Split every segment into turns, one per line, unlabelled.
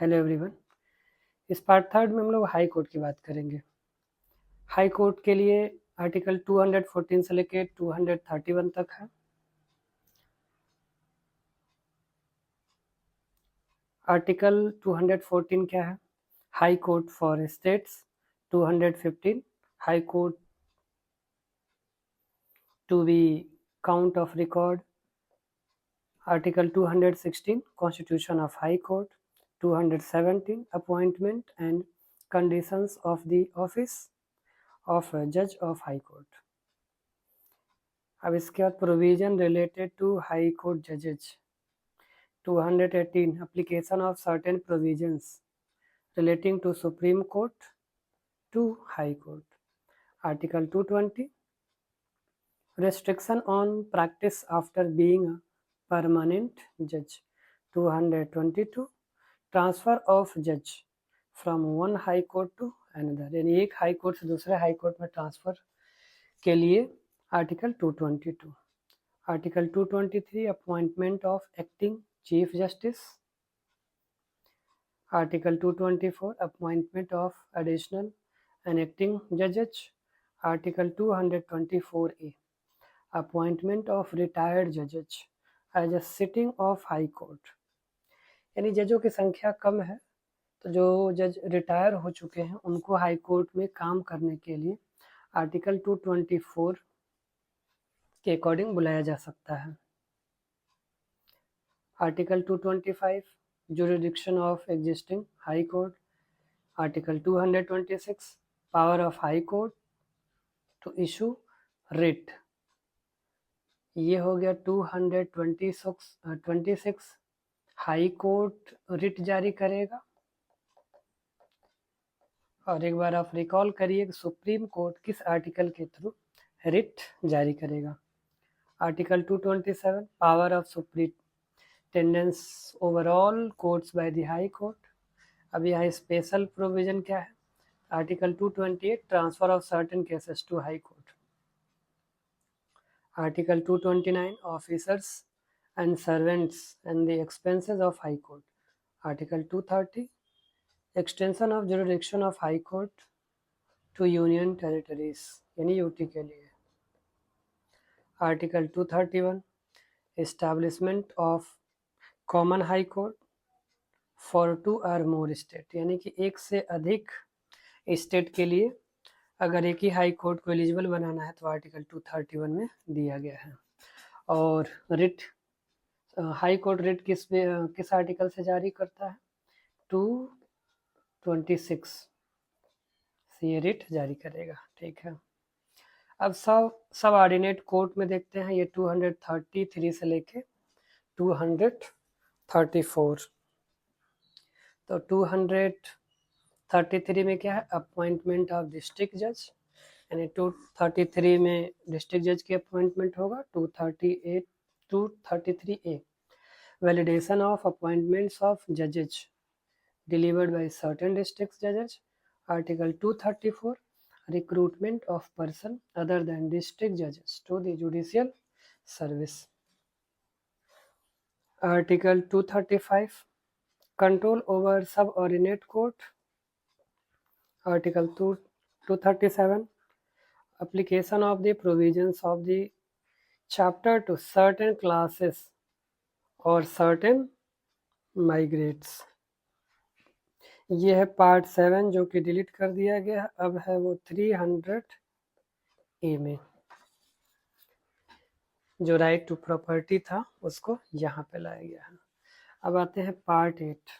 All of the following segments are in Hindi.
Hello everyone. इस पार्ट थर्ड में हम लोग हाई कोर्ट की बात करेंगे। हाई कोर्ट के लिए आर्टिकल 214 से लेके 231 तक है। आर्टिकल 214 क्या है? High court for states. 215 high court to be court of record. Article 216 constitution of high court. 217 appointment and conditions of the office of जज ऑफ हाई कोर्ट। अब इसके बाद provision related to high court जजेज। 218 application of certain provisions relating to Supreme Court to High Court. Article 220 restriction on practice after being a permanent judge. 222 transfer of judge from one high court to another, यानी एक हाई कोर्ट से दूसरे हाई कोर्ट में ट्रांसफर के लिए article 222। Article 223 appointment of acting chief justice. Article 224 appointment of additional and acting जजेज। Article 224A appointment of retired जजेज as a sitting of high court, यानी जजों की संख्या कम है तो जो जज रिटायर हो चुके हैं उनको हाई कोर्ट में काम करने के लिए आर्टिकल 224 के अकॉर्डिंग बुलाया जा सकता है। Article 225 jurisdiction of existing high court. Article 226 power of high court to issue writ। ये हो गया 226 हाई कोर्ट रिट जारी करेगा। और एक बार आप रिकॉल करिए कि सुप्रीम कोर्ट किस आर्टिकल के थ्रू रिट जारी करेगा। Article 227 power of superintendence over all courts by the high court. अब यहाँ स्पेशल प्रोविजन क्या है? Article 228 transfer of certain cases to high court. Article 229 officers and servants and the expenses of high court. Article 230 extension of jurisdiction of high court to union territories, यानी यूटी के लिए। Article 231 establishment of common high court for 2 और मोर स्टेट, यानी कि एक से अधिक स्टेट के लिए अगर एक ही हाई कोर्ट को एलिजिबल बनाना है तो आर्टिकल 231 में दिया गया है। और रिट हाई कोर्ट रिट किस आर्टिकल से जारी करता है? 226 से ये रिट जारी करेगा। ठीक है, अब सब ऑर्डिनेट कोर्ट में देखते हैं। ये 233 से लेके 234। तो 233 में क्या है? अपॉइंटमेंट ऑफ डिस्ट्रिक्ट जज, यानी 233 में डिस्ट्रिक्ट जज की अपॉइंटमेंट होगा। 233A validation of appointments of जजेज delivered by certain district जजेज। Article 234 recruitment of person other than district जजेस to the judicial service. Article 235 control over subordinate court. Article 237 application of the provisions of the chapter to certain classes or certain migrants। ये है पार्ट 7 जो कि डिलीट कर दिया गया। अब है वो 300A में जो राइट टू प्रॉपर्टी था उसको यहाँ पे लाया गया है। अब आते हैं पार्ट 8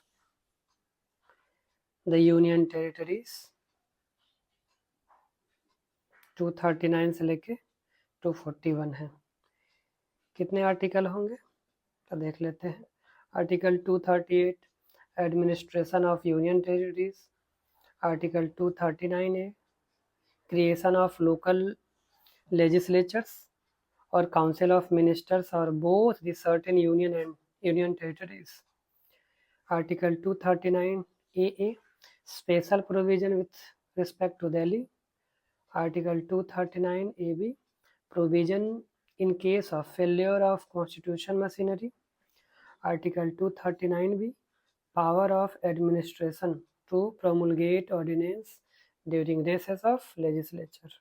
द यूनियन टेरिटरीज। 239 से लेके 241 है। कितने आर्टिकल होंगे तो देख लेते हैं। Article 238 administration of union territories. Article 239A creation of local legislatures और काउंसिल ऑफ मिनिस्टर्स और both the certain union and union territories. Article 239AA special provision with respect to Delhi. Article 239AB provision in case of failure of constitution machinery. Article 239B power of administration to promulgate ordinance during recess of legislature.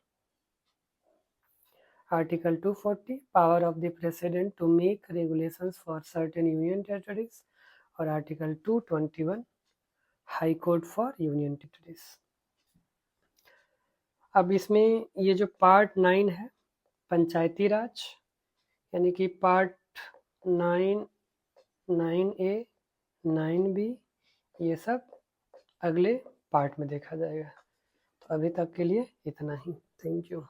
Article 240, power of the president to make regulations for certain union territories. और Article 221, high court for union territories. अब इसमें ये जो पार्ट 9 है पंचायती राज, यानी कि पार्ट 9, 9A, 9B, ये सब अगले पार्ट में देखा जाएगा। तो अभी तक के लिए इतना ही। Thank you.